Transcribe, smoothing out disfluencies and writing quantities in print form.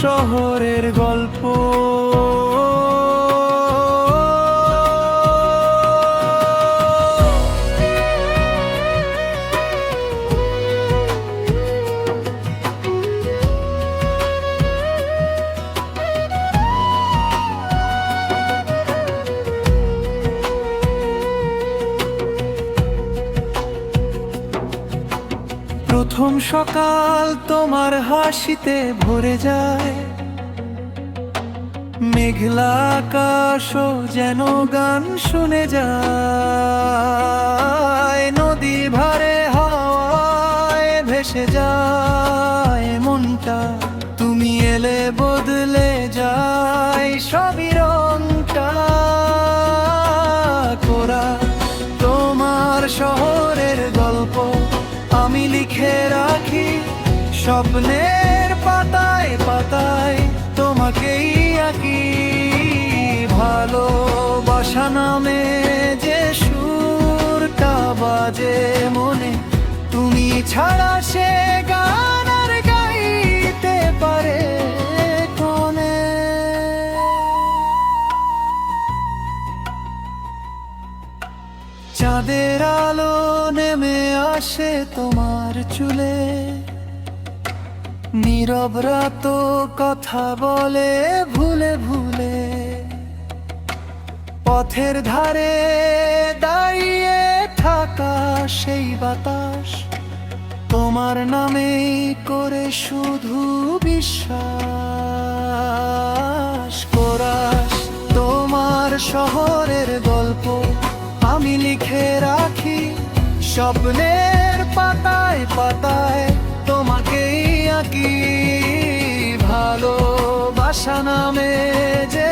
শহরের গল্প। প্রথম সকাল তোমার হাসিতে ভরে যায়, মেঘলা আকাশও যেন গান শুনে যায়। নদী ভারে হাওয়ায় ভেসে যায় মনটা, তুমি এলে বদলে যায় সবই রংটা। কোরা তোমার শহরের গল্প আমি লিখে রাখি স্বপ্নের পাতায় পাতায়, তোমাকেই আঁকি। ভালোবাসা নামে যে সুরটা বাজে মনে, তুমি ছাড়া সে গান আর গাইতে পারে কোনে। চাঁদের আলো নেমে আসে তোমার চুলে, নীরব রাত কথা বলে ভুলে ভুলে। পথের ধারে দাঁড়িয়ে থাকা সেই বাতাস, তোমার নামে করে শুধু বিশ্বাস। কোরাস তোমার শহরের গল্প আমি লিখে রাখি স্বপ্নের পাতায় পাতায়, তোমাকেই আঁকি। ভালোবাসা নামে যে